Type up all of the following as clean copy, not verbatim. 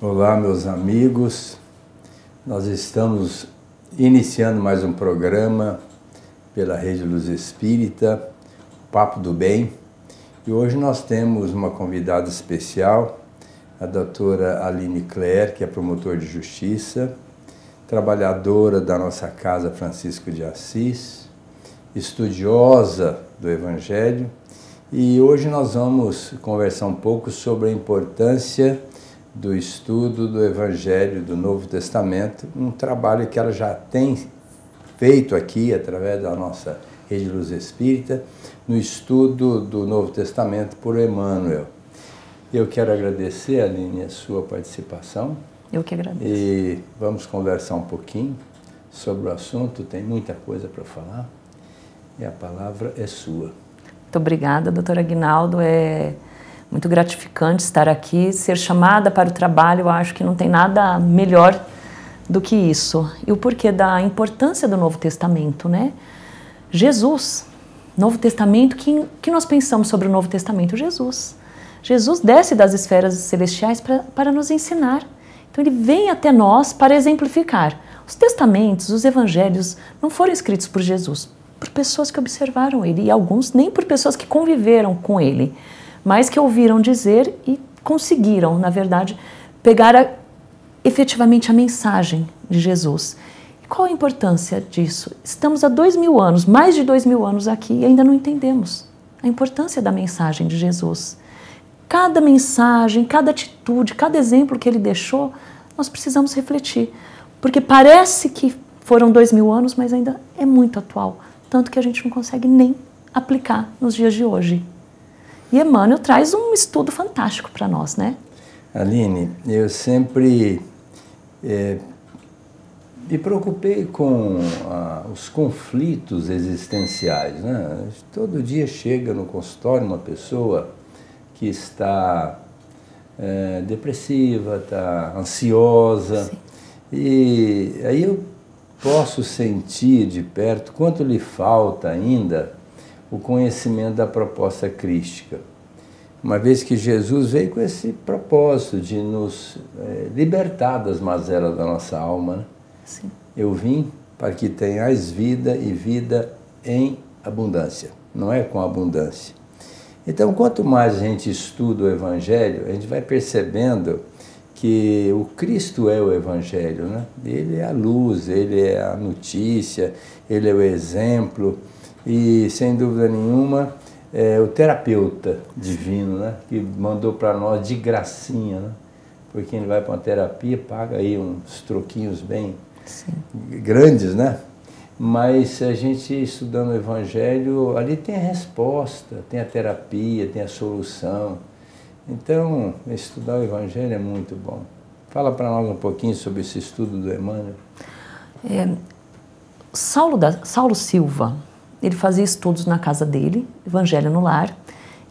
Olá, meus amigos. Nós estamos iniciando mais um programa pela Rede Luz Espírita, Papo do Bem. E hoje nós temos uma convidada especial, a doutora Aline Cler, que é promotora de justiça, trabalhadora da nossa Casa Francisco de Assis, estudiosa do Evangelho. E hoje nós vamos conversar um pouco sobre a importância do estudo do Evangelho do Novo Testamento, um trabalho que ela já tem feito aqui através da nossa Rede Luz Espírita, no estudo do Novo Testamento por Emmanuel. Eu quero agradecer, Aline, a sua participação. Eu que agradeço. E vamos conversar um pouquinho sobre o assunto, tem muita coisa para falar, e a palavra é sua. Muito obrigada, doutor Aguinaldo. É muito gratificante estar aqui, ser chamada para o trabalho. Eu acho que não tem nada melhor do que isso. E o porquê da importância do Novo Testamento, né? Jesus, Novo Testamento, que nós pensamos sobre o Novo Testamento? Jesus. Jesus desce das esferas celestiais para nos ensinar. Então ele vem até nós para exemplificar. Os testamentos, os evangelhos não foram escritos por Jesus, por pessoas que observaram ele, e alguns nem por pessoas que conviveram com ele, mas que ouviram dizer e conseguiram, na verdade, pegar efetivamente a mensagem de Jesus. E qual a importância disso? Estamos há 2000 anos, mais de 2000 anos aqui, e ainda não entendemos a importância da mensagem de Jesus. Cada mensagem, cada atitude, cada exemplo que ele deixou, nós precisamos refletir. Porque parece que foram 2000 anos, mas ainda é muito atual. Tanto que a gente não consegue nem aplicar nos dias de hoje. E Emmanuel traz um estudo fantástico para nós, né? Aline, eu sempre me preocupei com os conflitos existenciais, né? Todo dia chega no consultório uma pessoa que está depressiva, está ansiosa. Sim. E aí eu posso sentir de perto quanto lhe falta ainda o conhecimento da proposta crística. Uma vez que Jesus veio com esse propósito de nos libertar das mazelas da nossa alma, né? Sim. Eu vim para que tenhais vida e vida em abundância, não é com abundância. Então, quanto mais a gente estuda o Evangelho, a gente vai percebendo que o Cristo é o Evangelho, né? Ele é a luz, ele é a notícia, ele é o exemplo e, sem dúvida nenhuma, é o terapeuta divino, né? Que mandou para nós de gracinha, né? Porque quem vai para uma terapia paga aí uns troquinhos bem Sim. grandes, né? Mas a gente estudando o Evangelho, ali tem a resposta, tem a terapia, tem a solução. Então, estudar o Evangelho é muito bom. Fala para nós um pouquinho sobre esse estudo do Emmanuel. Saulo Silva, ele fazia estudos na casa dele, Evangelho no Lar,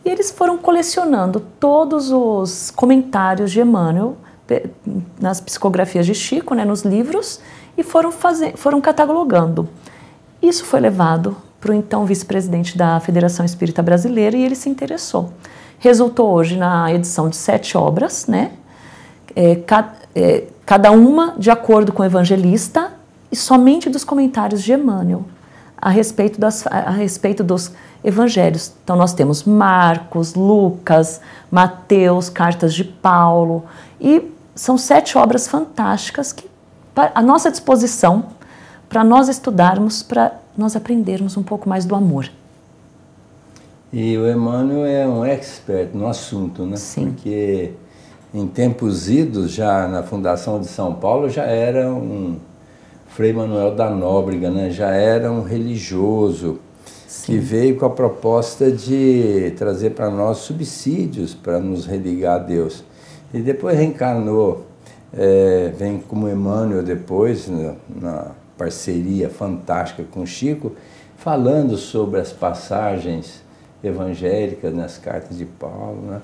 e eles foram colecionando todos os comentários de Emmanuel nas psicografias de Chico, né, nos livros, e foram catalogando. Isso foi levado para o então vice-presidente da Federação Espírita Brasileira e ele se interessou. Resultou hoje na edição de 7 obras, né? Cada uma de acordo com o evangelista e somente dos comentários de Emmanuel a respeito dos evangelhos. Então nós temos Marcos, Lucas, Mateus, cartas de Paulo, e são 7 obras fantásticas que à nossa disposição para nós estudarmos, para nós aprendermos um pouco mais do amor. E o Emmanuel é um expert no assunto, né? Sim. Porque em tempos idos, já na Fundação de São Paulo, já era um Frei Manuel da Nóbrega, né? Já era um religioso. Sim. Que veio com a proposta de trazer para nós subsídios para nos religar a Deus. E depois reencarnou, vem como Emmanuel depois, na parceria fantástica com Chico, falando sobre as passagens evangélicas nas cartas de Paulo, né?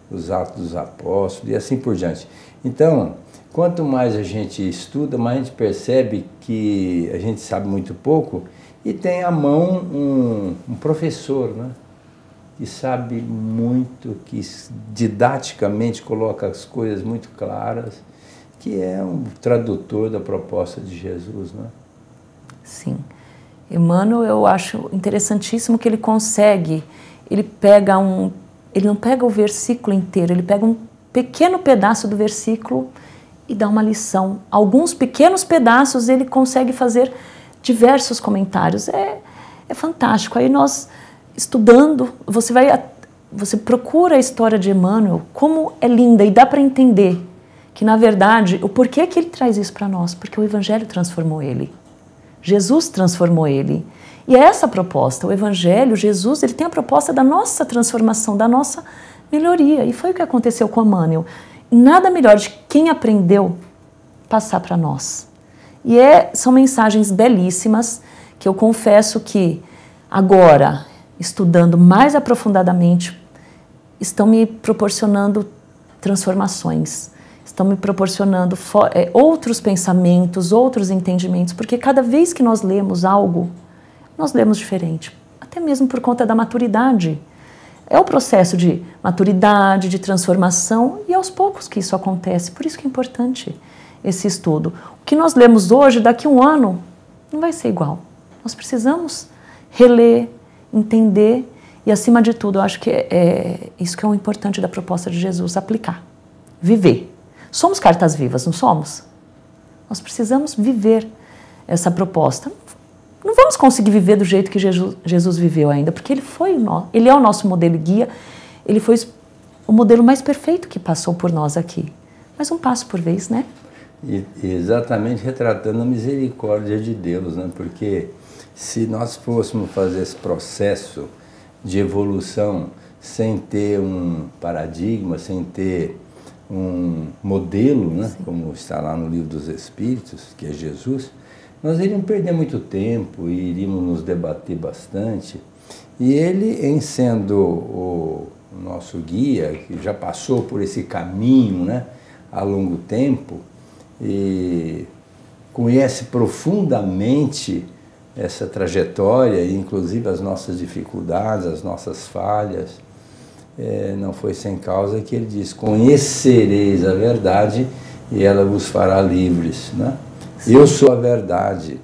Os Atos dos Apóstolos e assim por diante. Então, quanto mais a gente estuda, mais a gente percebe que a gente sabe muito pouco e tem à mão um professor, né? Que sabe muito, que didaticamente coloca as coisas muito claras que é um tradutor da proposta de Jesus, não é? Sim. Emmanuel, eu acho interessantíssimo que ele consegue, ele não pega o versículo inteiro, ele pega um pequeno pedaço do versículo e dá uma lição. Alguns pequenos pedaços ele consegue fazer diversos comentários. É fantástico. Aí nós, estudando, você procura a história de Emmanuel, como é linda, e dá para entender que, na verdade, o porquê que ele traz isso para nós? Porque o Evangelho transformou ele. Jesus transformou ele. E é essa a proposta. O Evangelho, Jesus, ele tem a proposta da nossa transformação, da nossa melhoria. E foi o que aconteceu com Emmanuel. Nada melhor de quem aprendeu passar para nós. E são mensagens belíssimas que eu confesso que agora, estudando mais aprofundadamente, estão me proporcionando transformações. Estão me proporcionando outros pensamentos, outros entendimentos, porque cada vez que nós lemos algo, nós lemos diferente, até mesmo por conta da maturidade. É o processo de maturidade, de transformação, e aos poucos que isso acontece, por isso que é importante esse estudo. O que nós lemos hoje, daqui a um ano, não vai ser igual. Nós precisamos reler, entender, e acima de tudo, eu acho que isso que é o importante da proposta de Jesus, aplicar, viver. Somos cartas vivas, não somos? Nós precisamos viver essa proposta. Não vamos conseguir viver do jeito que Jesus viveu ainda, porque ele é o nosso modelo e guia, ele foi o modelo mais perfeito que passou por nós aqui. Mas um passo por vez, né? E exatamente retratando a misericórdia de Deus, né? Porque se nós fôssemos fazer esse processo de evolução sem ter um paradigma, sem ter um modelo, né, como está lá no Livro dos Espíritos, que é Jesus, nós iríamos perder muito tempo e iríamos nos debater bastante. E ele, em sendo o nosso guia, que já passou por esse caminho, né, há longo tempo, e conhece profundamente essa trajetória, inclusive as nossas dificuldades, as nossas falhas, não foi sem causa que ele diz: conhecereis a verdade e ela vos fará livres, né? Eu sou a verdade,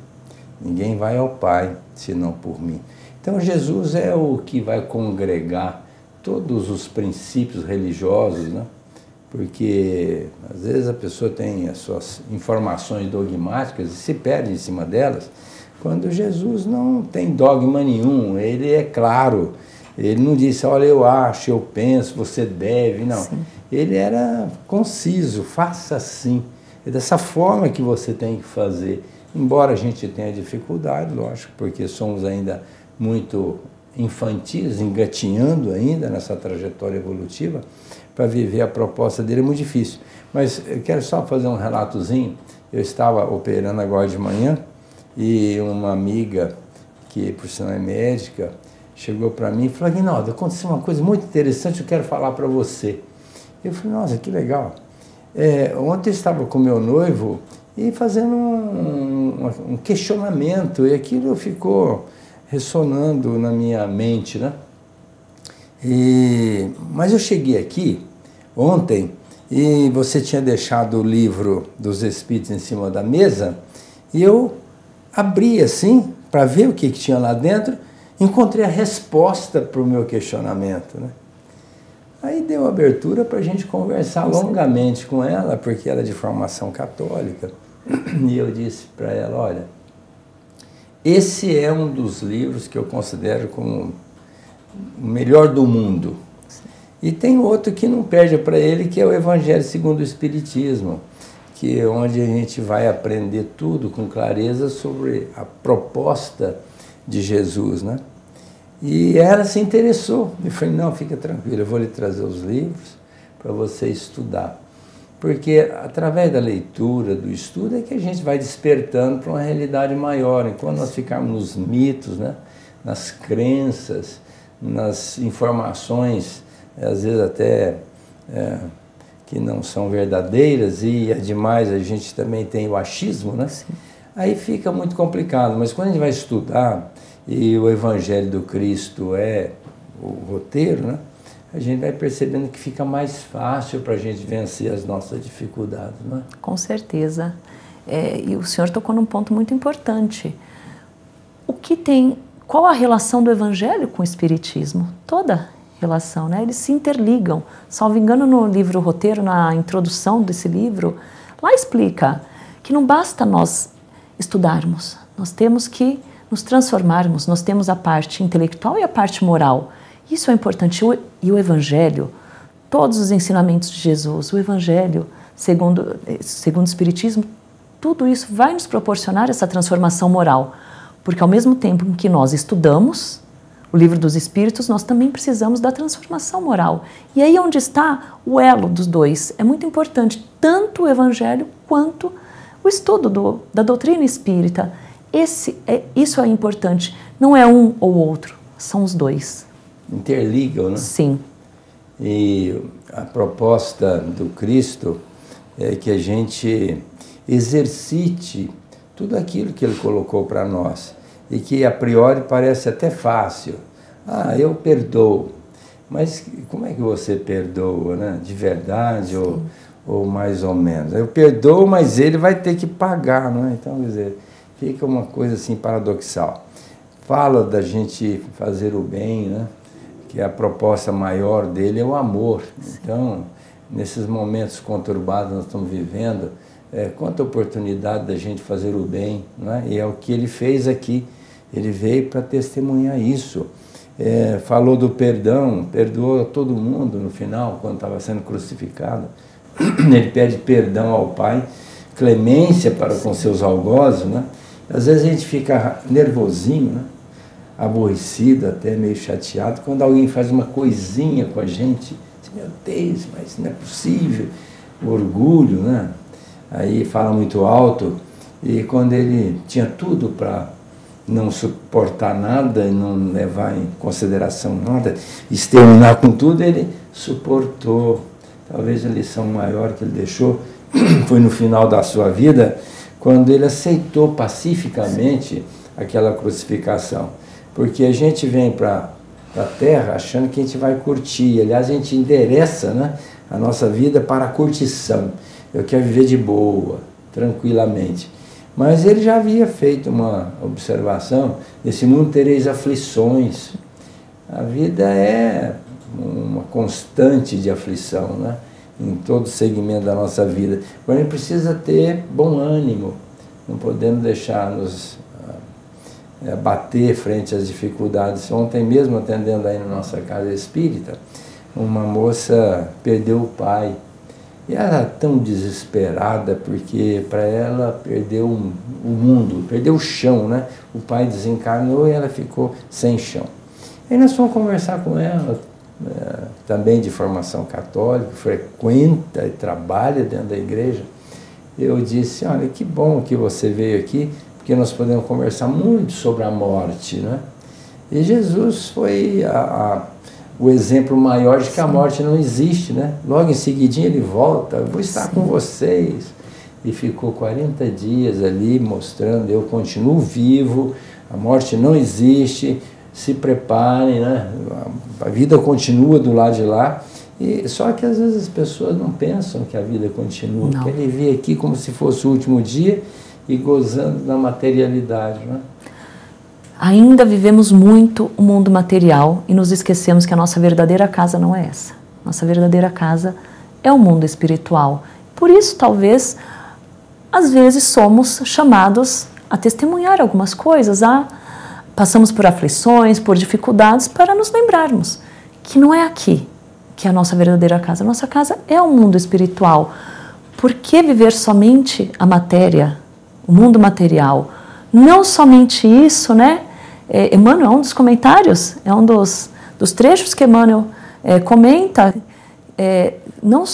ninguém vai ao Pai senão por mim. Então Jesus é o que vai congregar todos os princípios religiosos, né? Porque às vezes a pessoa tem as suas informações dogmáticas e se perde em cima delas, quando Jesus não tem dogma nenhum, ele é claro. Ele não disse, olha, eu acho, eu penso, você deve, não. Sim. Ele era conciso, faça assim. É dessa forma que você tem que fazer. Embora a gente tenha dificuldade, lógico, porque somos ainda muito infantis, engatinhando ainda nessa trajetória evolutiva, para viver a proposta dele é muito difícil. Mas eu quero só fazer um relatozinho. Eu estava operando agora de manhã e uma amiga, que por sinal é médica, chegou para mim e falou: Aguinaldo, aconteceu uma coisa muito interessante, eu quero falar para você. Eu falei: nossa, que legal. Ontem eu estava com meu noivo e fazendo um questionamento, e aquilo ficou ressonando na minha mente, né? Mas eu cheguei aqui ontem e você tinha deixado o livro dos Espíritos em cima da mesa e eu abri assim para ver o que tinha lá dentro. Encontrei a resposta para o meu questionamento, né? Aí deu abertura para a gente conversar longamente com ela, porque ela é de formação católica. E eu disse para ela: olha, esse é um dos livros que eu considero como o melhor do mundo. E tem outro que não perde para ele, que é o Evangelho segundo o Espiritismo, que é onde a gente vai aprender tudo com clareza sobre a proposta de Jesus, né? E ela se interessou. Eu falei: não, fica tranquilo, eu vou lhe trazer os livros para você estudar. Porque através da leitura, do estudo, é que a gente vai despertando para uma realidade maior. Enquanto nós ficarmos nos mitos, né, nas crenças, nas informações, às vezes até que não são verdadeiras, e ademais a gente também tem o achismo, né? Sim. Aí fica muito complicado. Mas quando a gente vai estudar, e o Evangelho do Cristo é o roteiro, né? a gente vai percebendo que fica mais fácil para a gente vencer as nossas dificuldades, não é? Com certeza. E o senhor tocou num ponto muito importante. Qual a relação do Evangelho com o Espiritismo? Toda relação, né? Eles se interligam. Salvo engano, no livro Roteiro, na introdução desse livro, lá explica que não basta nós estudarmos, nós temos que nos transformarmos, nós temos a parte intelectual e a parte moral. Isso é importante. E o Evangelho, todos os ensinamentos de Jesus, o Evangelho, segundo o Espiritismo, tudo isso vai nos proporcionar essa transformação moral. Porque ao mesmo tempo em que nós estudamos o Livro dos Espíritos, nós também precisamos da transformação moral. E aí onde está o elo dos dois. É muito importante, tanto o Evangelho quanto o estudo da doutrina espírita. Isso é importante. Não é um ou outro, são os dois. Interligam, né? Sim. E a proposta do Cristo é que a gente exercite tudo aquilo que Ele colocou para nós e que a priori parece até fácil. Ah, eu perdoo. Mas como é que você perdoa, né? De verdade ou mais ou menos? Eu perdoo, mas ele vai ter que pagar, não é? Então, quer dizer, fica uma coisa assim paradoxal. Fala da gente fazer o bem, né? Que a proposta maior dele é o amor. Sim. Então, nesses momentos conturbados que nós estamos vivendo, quanta oportunidade da gente fazer o bem, não é? E é o que ele fez aqui. Ele veio para testemunhar isso. Falou do perdão, perdoou a todo mundo no final, quando estava sendo crucificado. Ele pede perdão ao Pai, clemência para com seus algozes, né? Às vezes a gente fica nervosinho, né? Aborrecido, até meio chateado, quando alguém faz uma coisinha com a gente, meu Deus, mas não é possível, o orgulho, né? Aí fala muito alto, e quando ele tinha tudo para não suportar nada e não levar em consideração nada, exterminar com tudo, ele suportou. Talvez a lição maior que ele deixou foi no final da sua vida, quando ele aceitou pacificamente aquela crucificação. Porque a gente vem para a Terra achando que a gente vai curtir. Aliás, a gente endereça, né, a nossa vida para a curtição. Eu quero viver de boa, tranquilamente. Mas ele já havia feito uma observação: nesse mundo tereis aflições. A vida é uma constante de aflição, né, em todo segmento da nossa vida. Mas a gente precisa ter bom ânimo, não podemos deixar-nos bater frente às dificuldades. Ontem mesmo, atendendo aí na nossa casa espírita, uma moça perdeu o pai. E ela era tão desesperada, porque para ela perdeu o mundo, perdeu o chão, né? O pai desencarnou e ela ficou sem chão. Aí nós fomos conversar com ela, também de formação católica, frequenta e trabalha dentro da igreja. Eu disse: olha, que bom que você veio aqui, porque nós podemos conversar muito sobre a morte, né? E Jesus foi o exemplo maior de que a morte não existe, né? Logo em seguidinho ele volta: vou estar com vocês. E ficou 40 dias ali mostrando: eu continuo vivo, a morte não existe, se preparem, né? A vida continua do lado de lá. E só que às vezes as pessoas não pensam que a vida continua, querem viver aqui como se fosse o último dia e gozando da materialidade, né? Ainda vivemos muito o mundo material e nos esquecemos que a nossa verdadeira casa não é essa. Nossa verdadeira casa é o mundo espiritual. Por isso, talvez, às vezes somos chamados a testemunhar algumas coisas, passamos por aflições, por dificuldades, para nos lembrarmos que não é aqui que é a nossa verdadeira casa. A nossa casa é o mundo espiritual. Por que viver somente a matéria, o mundo material? Não somente isso, né? Emmanuel, um dos comentários, é um dos trechos que Emmanuel comenta, não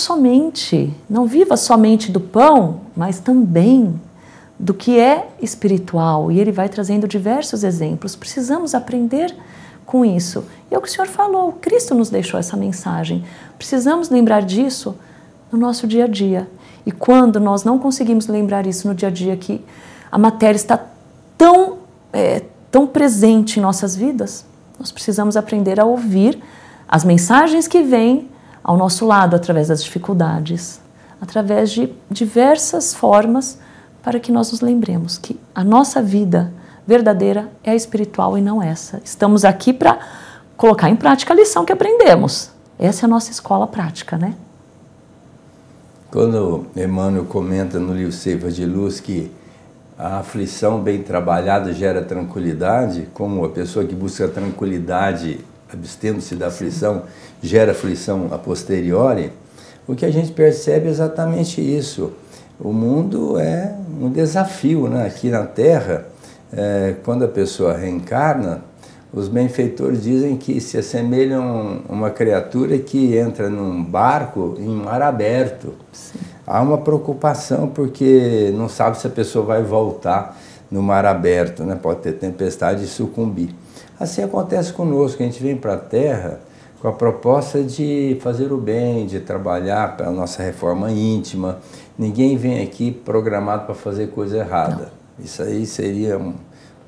viva somente do pão, mas também do que é espiritual. E ele vai trazendo diversos exemplos. Precisamos aprender com isso. E é o que o senhor falou, Cristo nos deixou essa mensagem. Precisamos lembrar disso no nosso dia a dia. E quando nós não conseguimos lembrar isso no dia a dia, que a matéria está tão presente em nossas vidas, nós precisamos aprender a ouvir as mensagens que vêm ao nosso lado através das dificuldades, através de diversas formas, para que nós nos lembremos que a nossa vida verdadeira é a espiritual e não essa. Estamos aqui para colocar em prática a lição que aprendemos. Essa é a nossa escola prática, né? Quando Emmanuel comenta no livro Seiva de Luz que a aflição bem trabalhada gera tranquilidade, como a pessoa que busca tranquilidade, abstendo-se da aflição, gera aflição a posteriori, o que a gente percebe é exatamente isso. O mundo é um desafio, né? Aqui na Terra, quando a pessoa reencarna, os benfeitores dizem que se assemelham a uma criatura que entra num barco em mar aberto. Sim. Há uma preocupação porque não sabe se a pessoa vai voltar no mar aberto, né? Pode ter tempestade e sucumbir. Assim acontece conosco, a gente vem para a Terra com a proposta de fazer o bem, de trabalhar para a nossa reforma íntima. Ninguém vem aqui programado para fazer coisa errada. Não. Isso aí seria um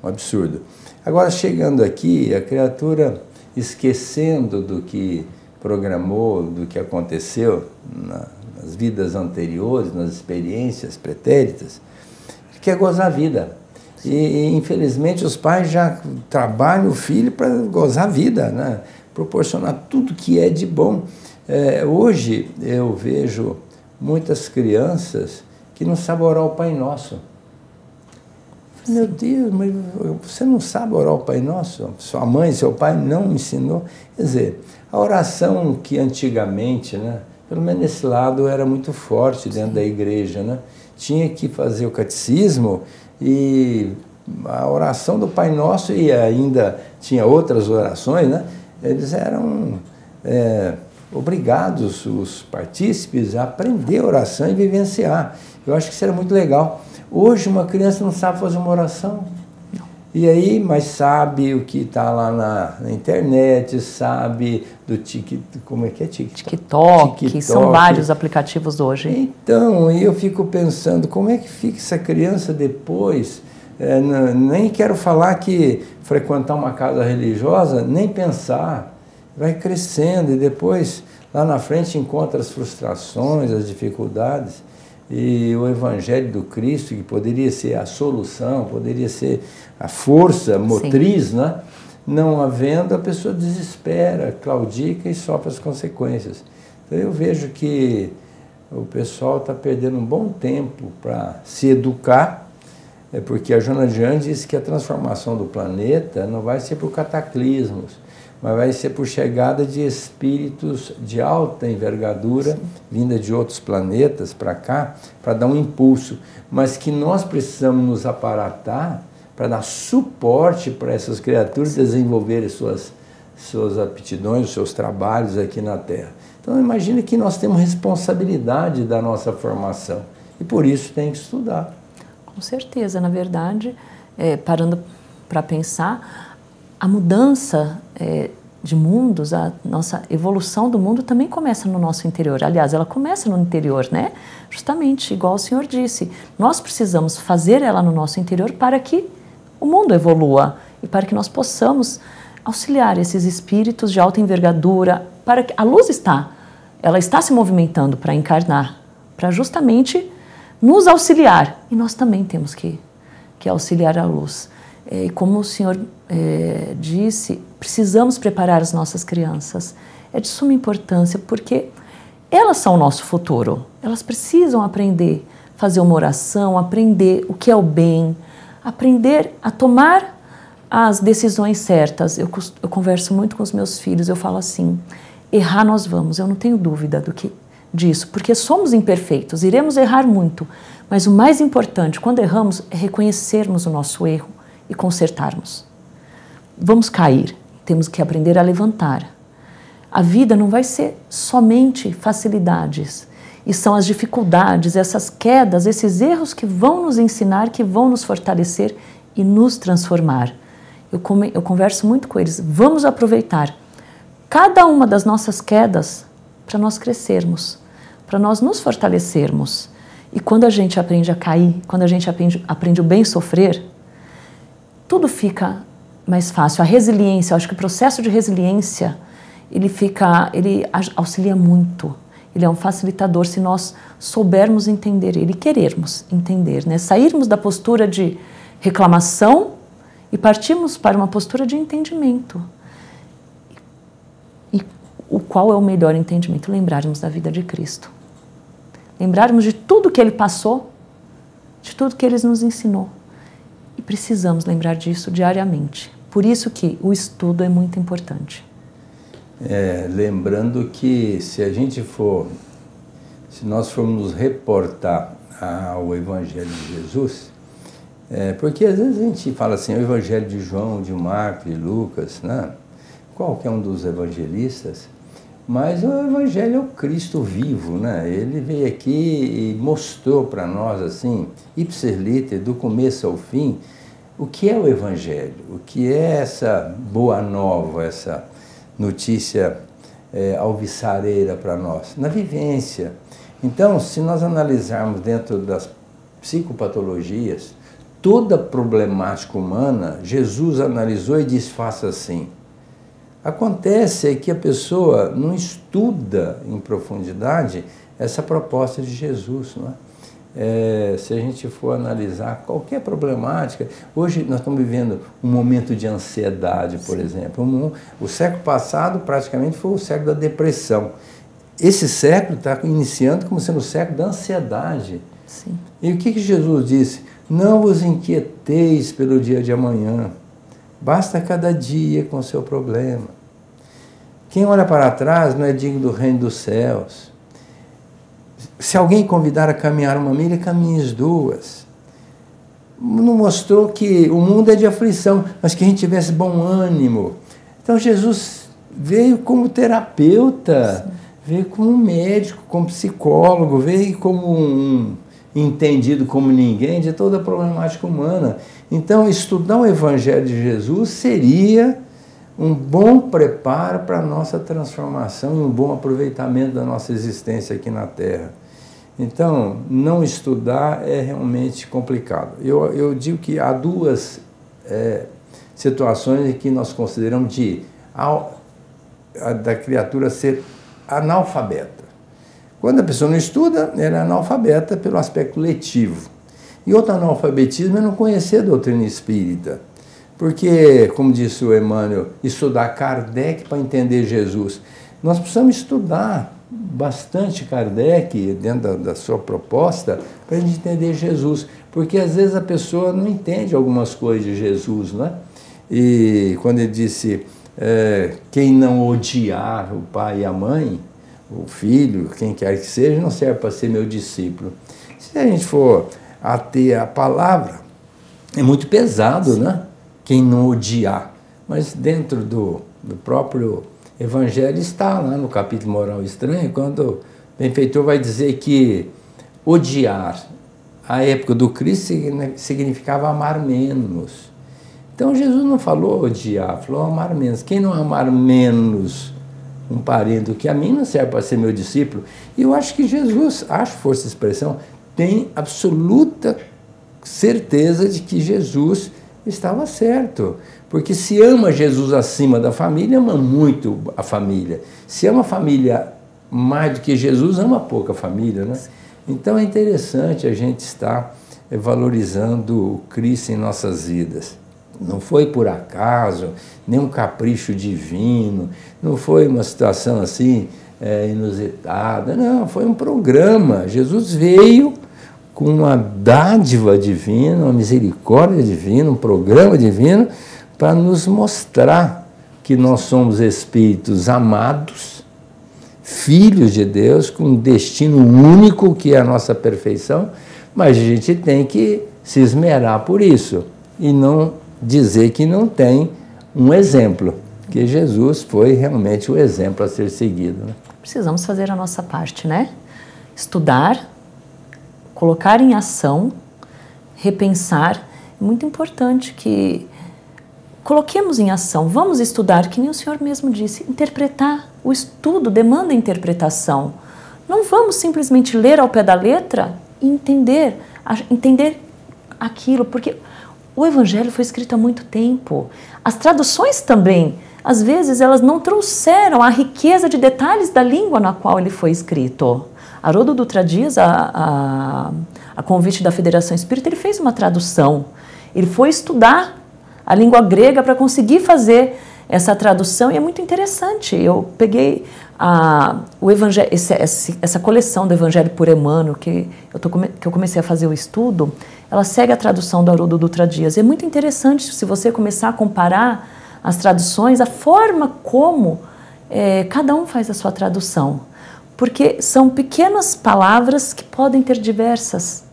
absurdo. Agora, chegando aqui, a criatura, esquecendo do que programou, do que aconteceu nas vidas anteriores, nas experiências pretéritas, quer gozar a vida. E, infelizmente, os pais já trabalham o filho para gozar a vida, né? Proporcionar tudo que é de bom. Hoje, eu vejo muitas crianças que não sabem orar o Pai Nosso. Meu Deus, mas você não sabe orar o Pai Nosso? Sua mãe, seu pai não ensinou? Quer dizer, a oração que antigamente, né, pelo menos nesse lado, era muito forte dentro da igreja, né? Tinha que fazer o catecismo e a oração do Pai Nosso, e ainda tinha outras orações, né? Eles eram obrigados, os partícipes, a aprender a oração e vivenciar. Eu acho que isso era muito legal. Hoje uma criança não sabe fazer uma oração. Não. E aí, mas sabe o que está lá na internet, sabe do TikTok. São vários aplicativos hoje. Então, eu fico pensando, como é que fica essa criança depois? Nem quero falar que frequentar uma casa religiosa, nem pensar. Vai crescendo e depois, lá na frente, encontra as frustrações, as dificuldades. E o Evangelho do Cristo, que poderia ser a solução, poderia ser a força motriz, né? Não havendo, a pessoa desespera, claudica e sofre as consequências. Então eu vejo que o pessoal está perdendo um bom tempo para se educar, porque a Joana de Ângeles disse que a transformação do planeta não vai ser por cataclismos, mas vai ser por chegada de espíritos de alta envergadura, vinda de outros planetas para cá, para dar um impulso, mas que nós precisamos nos aparatar para dar suporte para essas criaturas desenvolverem suas aptidões, os seus trabalhos aqui na Terra. Então imagina que nós temos responsabilidade da nossa formação e por isso tem que estudar. Com certeza, na verdade, parando para pensar, a mudança de mundos, a nossa evolução do mundo também começa no nosso interior. Aliás, ela começa no interior, né? Justamente, igual o senhor disse, nós precisamos fazer ela no nosso interior para que o mundo evolua e para que nós possamos auxiliar esses espíritos de alta envergadura, para que a luz ela está se movimentando para encarnar, para justamente nos auxiliar. E nós também temos que auxiliar a luz. E como o senhor disse, precisamos preparar as nossas crianças. É de suma importância, porque elas são o nosso futuro. Elas precisam aprender a fazer uma oração, aprender o que é o bem, aprender a tomar as decisões certas. Eu converso muito com os meus filhos, eu falo assim, errar nós vamos, eu não tenho dúvida disso, porque somos imperfeitos, iremos errar muito, mas o mais importante, quando erramos, é reconhecermos o nosso erro e consertarmos. Vamos cair, temos que aprender a levantar. A vida não vai ser somente facilidades, e são as dificuldades, essas quedas, esses erros que vão nos ensinar, que vão nos fortalecer e nos transformar. Eu converso muito com eles, vamos aproveitar cada uma das nossas quedas para nós crescermos, para nós nos fortalecermos. E quando a gente aprende a cair, quando a gente aprende o bem sofrer, tudo fica mais fácil. A resiliência, eu acho que o processo de resiliência, ele auxilia muito. Ele é um facilitador se nós soubermos entender ele, querermos entender, né? Sairmos da postura de reclamação e partirmos para uma postura de entendimento. E qual é o melhor entendimento? Lembrarmos da vida de Cristo. Lembrarmos de tudo que ele passou, de tudo que ele nos ensinou. E precisamos lembrar disso diariamente. Por isso que o estudo é muito importante. Lembrando que se nós formos nos reportar ao Evangelho de Jesus, porque às vezes a gente fala assim, o Evangelho de João, de Marcos, de Lucas, né? Qualquer um dos evangelistas, mas o Evangelho é o Cristo vivo, né? Ele veio aqui e mostrou para nós, assim, ipsis liter, do começo ao fim, o que é o Evangelho, o que é essa boa nova, essa notícia alvissareira para nós, na vivência. Então, se nós analisarmos dentro das psicopatologias, toda problemática humana, Jesus analisou e disse, faça assim. Acontece que a pessoa não estuda em profundidade essa proposta de Jesus, não é? Se a gente for analisar qualquer problemática, hoje nós estamos vivendo um momento de ansiedade, por exemplo. O século passado praticamente foi o século da depressão. Esse século está iniciando como sendo o século da ansiedade. Sim. E o que Jesus disse? Não vos inquieteis pelo dia de amanhã, basta cada dia com o seu problema. Quem olha para trás não é digno do reino dos céus. Se alguém convidar a caminhar uma milha, caminhe as duas. Não mostrou que o mundo é de aflição, mas que a gente tivesse bom ânimo. Então Jesus veio como terapeuta, veio como médico, como psicólogo, veio como um entendido como ninguém de toda a problemática humana. Então estudar o Evangelho de Jesus seria um bom preparo para a nossa transformação e um bom aproveitamento da nossa existência aqui na Terra. Então, não estudar é realmente complicado. Eu digo que há duas situações em que nós consideramos da criatura ser analfabeta. Quando a pessoa não estuda, ela é analfabeta pelo aspecto letivo. E outro analfabetismo é não conhecer a doutrina espírita. Porque, como disse o Emmanuel, estudar Kardec para entender Jesus. Nós precisamos estudar bastante Kardec dentro da sua proposta para a gente entender Jesus. Porque às vezes a pessoa não entende algumas coisas de Jesus, né? E quando ele disse, quem não odiar o pai e a mãe, o filho, quem quer que seja, não serve para ser meu discípulo. Se a gente for ater a palavra, é muito pesado, né? Quem não odiar, mas dentro do próprio Evangelho está lá no capítulo Moral Estranha, quando o benfeitor vai dizer que odiar, à época do Cristo, significava amar menos. Então Jesus não falou odiar, falou amar menos. Quem não amar menos um parente do que a mim não serve para ser meu discípulo. E eu acho que Jesus, força de expressão, tem absoluta certeza de que Jesus estava certo, porque se ama Jesus acima da família, ama muito a família. Se ama a família mais do que Jesus, ama pouco a família, né? Então é interessante a gente estar valorizando o Cristo em nossas vidas. Não foi por acaso, nem um capricho divino, não foi uma situação assim inusitada, não, foi um programa. Jesus veio com uma dádiva divina, uma misericórdia divina, um programa divino, para nos mostrar que nós somos espíritos amados, filhos de Deus, com um destino único, que é a nossa perfeição, mas a gente tem que se esmerar por isso, e não dizer que não tem um exemplo, que Jesus foi realmente o exemplo a ser seguido, né? Precisamos fazer a nossa parte, né? Estudar, colocar em ação, repensar. É muito importante que coloquemos em ação, vamos estudar, que nem o senhor mesmo disse, interpretar. O estudo demanda interpretação. Não vamos simplesmente ler ao pé da letra e entender aquilo, porque o Evangelho foi escrito há muito tempo. As traduções também às vezes elas não trouxeram a riqueza de detalhes da língua na qual ele foi escrito. Haroldo Dutra Dias, a convite da Federação Espírita, ele fez uma tradução. Ele foi estudar a língua grega para conseguir fazer essa tradução, e é muito interessante. Eu peguei o evangelho, essa coleção do Evangelho por Emmanuel, que eu comecei a fazer o estudo, ela segue a tradução do Haroldo Dutra Dias. É muito interessante se você começar a comparar as traduções, a forma como cada um faz a sua tradução. Porque são pequenas palavras que podem ter diversas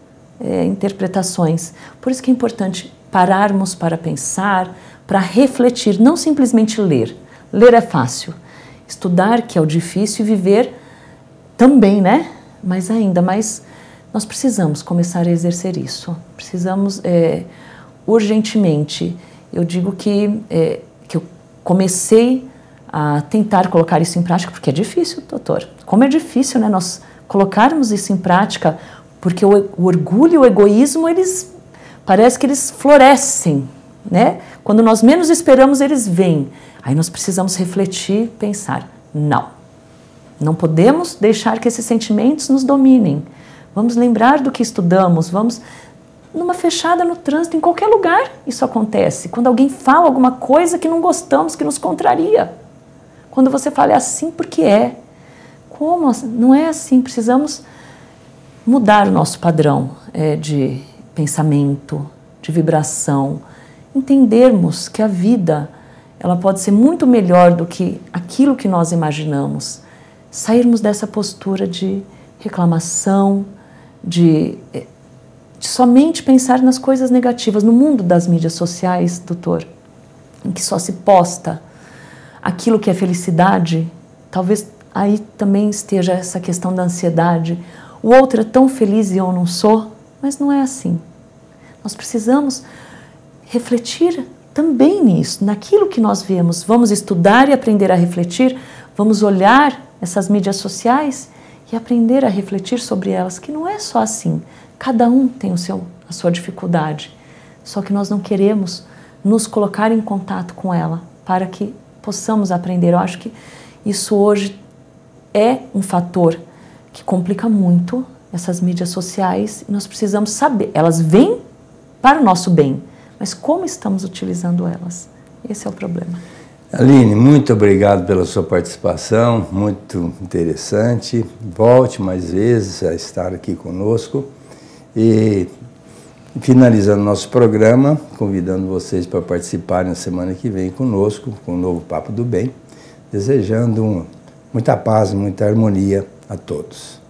interpretações. Por isso que é importante pararmos para pensar, para refletir, não simplesmente ler. Ler é fácil. Estudar, que é o difícil, e viver também, né? Mas nós precisamos começar a exercer isso. Precisamos urgentemente. Eu digo que eu comecei a tentar colocar isso em prática, porque é difícil, doutor. Como é difícil, né, nós colocarmos isso em prática, porque o orgulho e o egoísmo, parece que eles florescem, né? Quando nós menos esperamos, eles vêm. Aí nós precisamos refletir, pensar, não podemos deixar que esses sentimentos nos dominem. Vamos lembrar do que estudamos, vamos numa fechada no trânsito, em qualquer lugar isso acontece. Quando alguém fala alguma coisa que não gostamos, que nos contraria. Quando você fala, é assim porque é. Como? Não é assim, precisamos mudar o nosso padrão de pensamento, de vibração, entendermos que a vida ela pode ser muito melhor do que aquilo que nós imaginamos. Sairmos dessa postura de reclamação, de somente pensar nas coisas negativas. No mundo das mídias sociais, doutor, em que só se posta aquilo que é felicidade, talvez aí também esteja essa questão da ansiedade. O outro é tão feliz e eu não sou, mas não é assim. Nós precisamos refletir também nisso, naquilo que nós vemos. Vamos estudar e aprender a refletir, vamos olhar essas mídias sociais e aprender a refletir sobre elas, que não é só assim. Cada um tem a sua dificuldade, só que nós não queremos nos colocar em contato com ela para que possamos aprender. Eu acho que isso hoje é um fator que complica muito essas mídias sociais, e nós precisamos saber, elas vêm para o nosso bem, mas como estamos utilizando elas? Esse é o problema. Aline, muito obrigado pela sua participação, muito interessante. Volte mais vezes a estar aqui conosco. E finalizando nosso programa, convidando vocês para participarem na semana que vem conosco, com o novo Papo do Bem, desejando muita paz e muita harmonia a todos.